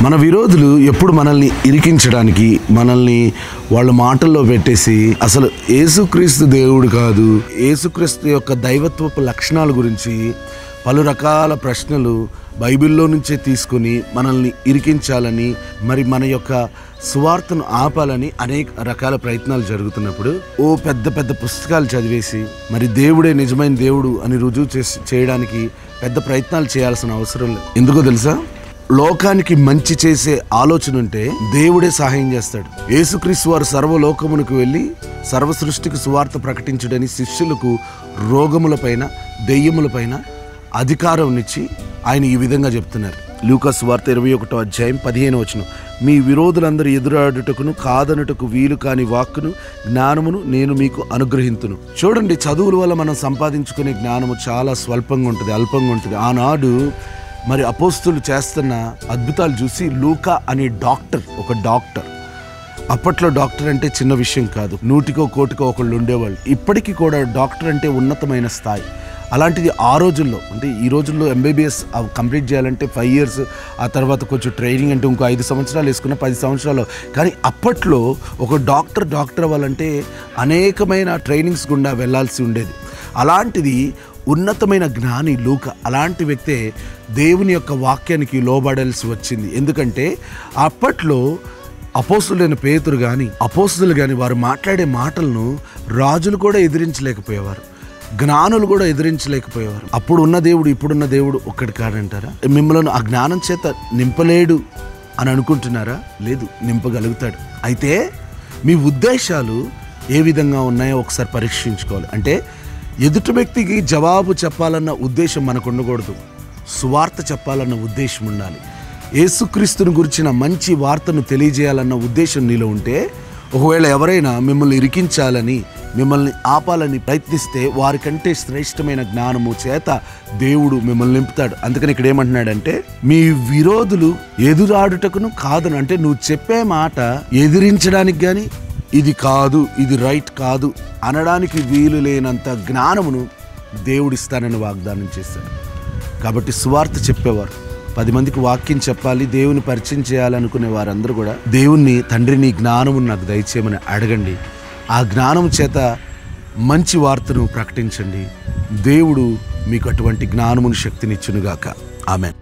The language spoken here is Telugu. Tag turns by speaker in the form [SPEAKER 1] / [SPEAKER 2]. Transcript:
[SPEAKER 1] మన విరోధులు ఎప్పుడు మనల్ని ఇరికించడానికి, మనల్ని వాళ్ళ మాటల్లో పెట్టేసి అసలు యేసుక్రీస్తు దేవుడు కాదు, యేసుక్రీస్తు యొక్క దైవత్వపు లక్షణాల గురించి పలు రకాల ప్రశ్నలు బైబిల్లో నుంచే తీసుకొని మనల్ని ఇరికించాలని, మరి మన యొక్క సువార్తను ఆపాలని అనేక రకాల ప్రయత్నాలు జరుగుతున్నప్పుడు పెద్ద పెద్ద పుస్తకాలు చదివేసి మరి దేవుడే నిజమైన దేవుడు అని రుజువు చేయడానికి పెద్ద ప్రయత్నాలు చేయాల్సిన అవసరం లేదు. ఎందుకో తెలుసా? లోకానికి మంచి చేసే ఆలోచన ఉంటే దేవుడే సహాయం చేస్తాడు. యేసుక్రీస్తు వారు సర్వలోకమునకు వెళ్ళి సర్వ సృష్టికి సువార్త ప్రకటించుడని శిష్యులకు రోగములపైన, దెయ్యములపైన అధికారం ఇచ్చి ఆయన ఈ విధంగా చెప్తున్నారు. లూకా సువార్త 21వ అధ్యాయం 15వ వచనం, మీ విరోధులందరూ ఎదురాడుటకును కాదనుటకు వీలు కాని వాక్కును జ్ఞానమును నేను మీకు అనుగ్రహింతును. చూడండి, చదువుల వల్ల మనం సంపాదించుకునే జ్ఞానము చాలా స్వల్పంగా ఉంటుంది, అల్పంగా ఉంటుంది. ఆనాడు మరి అపోస్తులు చేస్తున్న అద్భుతాలు చూసి లూకా అనే ఒక డాక్టర్, అప్పట్లో డాక్టర్ అంటే చిన్న విషయం కాదు, 100కో 1,00,000కో ఒకళ్ళు ఉండేవాళ్ళు. ఇప్పటికీ కూడా డాక్టర్ అంటే ఉన్నతమైన స్థాయి. అలాంటిది ఆ రోజుల్లో, అంటే ఈ రోజుల్లో MBBS కంప్లీట్ చేయాలంటే 5 years, ఆ తర్వాత కొంచెం ట్రైనింగ్ అంటే ఇంకో 5 సంవత్సరాలు వేసుకున్న 10 సంవత్సరాలు. కానీ అప్పట్లో ఒక డాక్టర్ అవ్వాలంటే అనేకమైన ట్రైనింగ్స్ గుండా వెళ్ళాల్సి ఉండేది. అలాంటిది ఉన్నతమైన జ్ఞాని లూకా, అలాంటి వ్యక్తే దేవుని యొక్క వాక్యానికి లోబడాల్సి వచ్చింది. ఎందుకంటే అప్పట్లో అపోస్తులైన పేతురు కానీ, అపోస్తులు కానీ వారు మాట్లాడే మాటలను రాజులు కూడా ఎదిరించలేకపోయేవారు, జ్ఞానులు కూడా ఎదిరించలేకపోయేవారు. అప్పుడు ఉన్న దేవుడు ఇప్పుడున్న దేవుడు ఒక్కటి కాదంటారా? మిమ్మల్ని ఆ జ్ఞానం చేత నింపలేడు అని అనుకుంటున్నారా? లేదు, నింపగలుగుతాడు. అయితే మీ ఉద్దేశాలు ఏ విధంగా ఉన్నాయో ఒకసారి పరీక్షించుకోవాలి. అంటే ఎదుటి వ్యక్తికి జవాబు చెప్పాలన్న ఉద్దేశం మనకు ఉండకూడదు, సువార్త చెప్పాలన్న ఉద్దేశం ఉండాలి. యేసుక్రీస్తుని గురించిన మంచి వార్తను తెలియజేయాలన్న ఉద్దేశం నీలో ఉంటే, ఒకవేళ ఎవరైనా మిమ్మల్ని ఇరికించాలని, మిమ్మల్ని ఆపాలని ప్రయత్నిస్తే వారికంటే శ్రేష్టమైన జ్ఞానము చేత దేవుడు మిమ్మల్ని నింపుతాడు. అందుకని ఇక్కడ ఏమంటున్నాడంటే, మీ విరోధులు ఎదురాడుటకును కాదను, అంటే నువ్వు చెప్పే మాట ఎదిరించడానికి కానీ, ఇది కాదు, ఇది రైట్ కాదు అనడానికి వీలు లేనంత జ్ఞానమును దేవుడిస్తానని వాగ్దానం చేశాడు. కాబట్టి సువార్త చెప్పేవారు, 10 మందికి వాక్యం చెప్పాలి, దేవుని పరిచయం చేయాలనుకునే వారందరూ కూడా దేవుణ్ణి, తండ్రి నీ జ్ఞానమును నాకు దయచేయమని అడగండి. ఆ జ్ఞానం చేత మంచి వార్తను ప్రకటించండి. దేవుడు మీకు అటువంటి జ్ఞానమును, శక్తినిచ్చునుగాక. ఆమేన్.